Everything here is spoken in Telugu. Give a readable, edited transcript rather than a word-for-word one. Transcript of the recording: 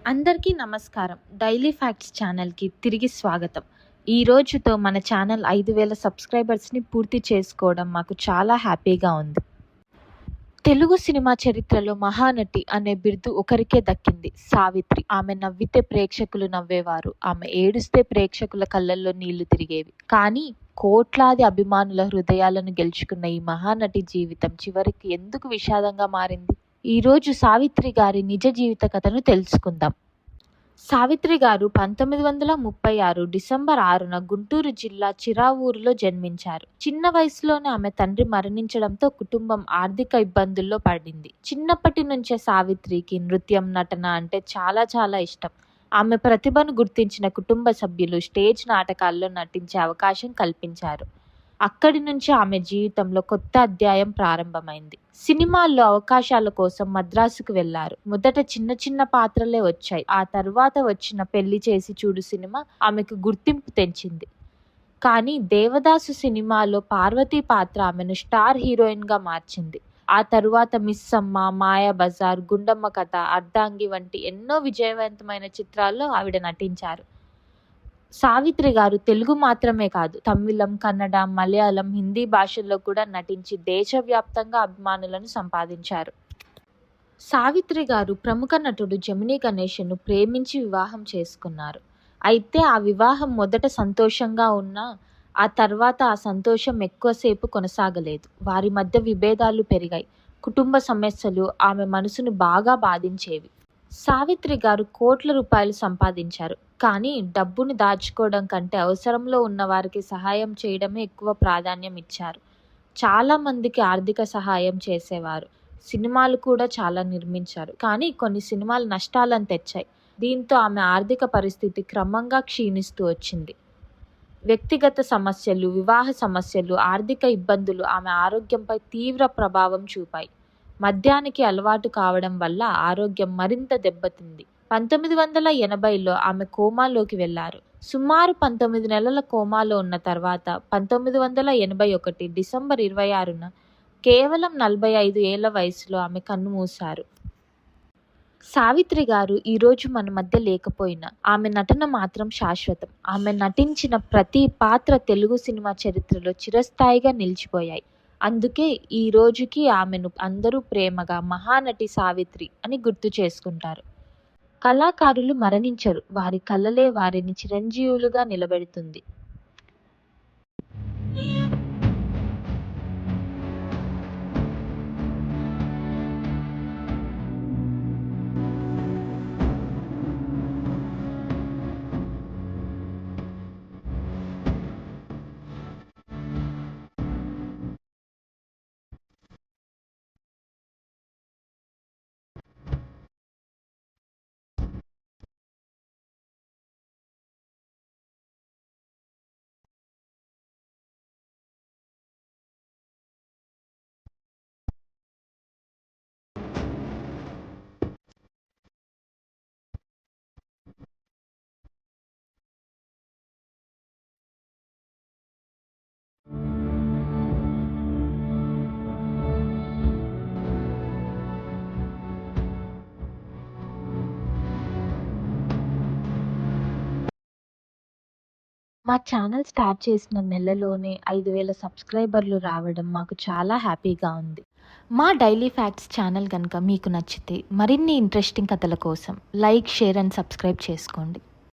అందరికీ నమస్కారం. డైలీ ఫ్యాక్ట్స్ ఛానల్‌కి తిరిగి స్వాగతం. ఈ రోజుతో మన ఛానల్ 5,000 సబ్స్క్రైబర్స్‌ని పూర్తి చేసుకోవడం మాకు చాలా హ్యాపీగా ఉంది. తెలుగు సినిమా చరిత్రలో మహానటి అనే బిరుదు ఒకరికే దక్కింది, సావిత్రి. ఆమె నవ్వితే ప్రేక్షకులు నవ్వేవారు. ఆమె ఏడుస్తే ప్రేక్షకుల కళ్ళల్లో నీళ్లు తిరిగేవి. కానీ కోట్లాది అభిమానుల హృదయాలను గెలుచుకున్న ఈ మహానటి జీవితం చివరికి ఎందుకు విషాదంగా మారింది? ఈరోజు సావిత్రి గారి నిజ జీవిత కథను తెలుసుకుందాం. సావిత్రి గారు 1936 డిసెంబర్ 6న గుంటూరు జిల్లా చిరావూరులో జన్మించారు. చిన్న వయసులోనే ఆమె తండ్రి మరణించడంతో కుటుంబం ఆర్థిక ఇబ్బందుల్లో పడింది. చిన్నప్పటి నుంచే సావిత్రికి నృత్యం, నటన అంటే చాలా ఇష్టం. ఆమె ప్రతిభను గుర్తించిన కుటుంబ సభ్యులు స్టేజ్ నాటకాల్లో నటించే అవకాశం కల్పించారు. అక్కడి నుంచి ఆమె జీవితంలో కొత్త అధ్యాయం ప్రారంభమైంది. సినిమాల్లో అవకాశాల కోసం మద్రాసుకు వెళ్లారు. మొదట చిన్న పాత్రలే వచ్చాయి. ఆ తర్వాత వచ్చిన పెళ్లి చేసి చూడు సినిమా ఆమెకు గుర్తింపు తెచ్చింది. కానీ దేవదాసు సినిమాలో పార్వతి పాత్ర ఆమెను స్టార్ హీరోయిన్గా మార్చింది. ఆ తరువాత మిస్సమ్మ, మాయాబజార్, గుండమ్మ కథ, అర్ధాంగి వంటి ఎన్నో విజయవంతమైన చిత్రాల్లో ఆవిడ నటించారు. సావిత్రి గారు తెలుగు మాత్రమే కాదు, తమిళం, కన్నడ, మలయాళం, హిందీ భాషల్లో కూడా నటించి దేశవ్యాప్తంగా అభిమానులను సంపాదించారు. సావిత్రి గారు ప్రముఖ నటుడు జమినీ గణేశన్ను ప్రేమించి వివాహం చేసుకున్నారు. అయితే ఆ వివాహం మొదట సంతోషంగా ఉన్నా ఆ తర్వాత ఆ సంతోషం ఎక్కువసేపు కొనసాగలేదు. వారి మధ్య విభేదాలు పెరిగాయి. కుటుంబ సమస్యలు ఆమె మనసును బాగా బాధించేవి. సావిత్రి గారు కోట్ల రూపాయలు సంపాదించారు. కానీ డబ్బును దాచుకోవడం కంటే అవసరంలో ఉన్న వారికి సహాయం చేయడమే ఎక్కువ ప్రాధాన్యం ఇచ్చారు. చాలామందికి ఆర్థిక సహాయం చేసేవారు. సినిమాలు కూడా చాలా నిర్మించారు. కానీ కొన్ని సినిమాలు నష్టాలను తెచ్చాయి. దీంతో ఆమె ఆర్థిక పరిస్థితి క్రమంగా క్షీణిస్తూ వచ్చింది. వ్యక్తిగత సమస్యలు, వివాహ సమస్యలు, ఆర్థిక ఇబ్బందులు ఆమె ఆరోగ్యంపై తీవ్ర ప్రభావం చూపాయి. మద్యానికి అలవాటు కావడం వల్ల ఆరోగ్యం మరింత దెబ్బతింది. 1980లో ఆమె కోమాలోకి వెళ్లారు. సుమారు 19 నెలల కోమాలో ఉన్న తర్వాత 1981 డిసెంబర్ 26న కేవలం 45 ఏళ్ల వయసులో ఆమె కన్నుమూశారు. సావిత్రి గారు ఈరోజు మన మధ్య లేకపోయినా ఆమె నటన మాత్రం శాశ్వతం. ఆమె నటించిన ప్రతి పాత్ర తెలుగు సినిమా చరిత్రలో చిరస్థాయిగా నిలిచిపోయాయి. అందుకే ఈ రోజుకి ఆమెను అందరూ ప్రేమగా మహానటి సావిత్రి అని గుర్తు చేసుకుంటారు. కళాకారులు మరణించరు, వారి కళలే వారిని చిరంజీవులుగా నిలబెడుతుంది. మా ఛానల్ స్టార్ట్ చేసిన నెలలోనే 5,000 సబ్స్క్రైబర్లు రావడం మాకు చాలా హ్యాపీగా ఉంది. మా డైలీ ఫ్యాక్ట్స్ ఛానల్ కనుక మీకు నచ్చితే మరిన్ని ఇంట్రెస్టింగ్ కథల కోసం లైక్, షేర్ అండ్ సబ్స్క్రైబ్ చేసుకోండి.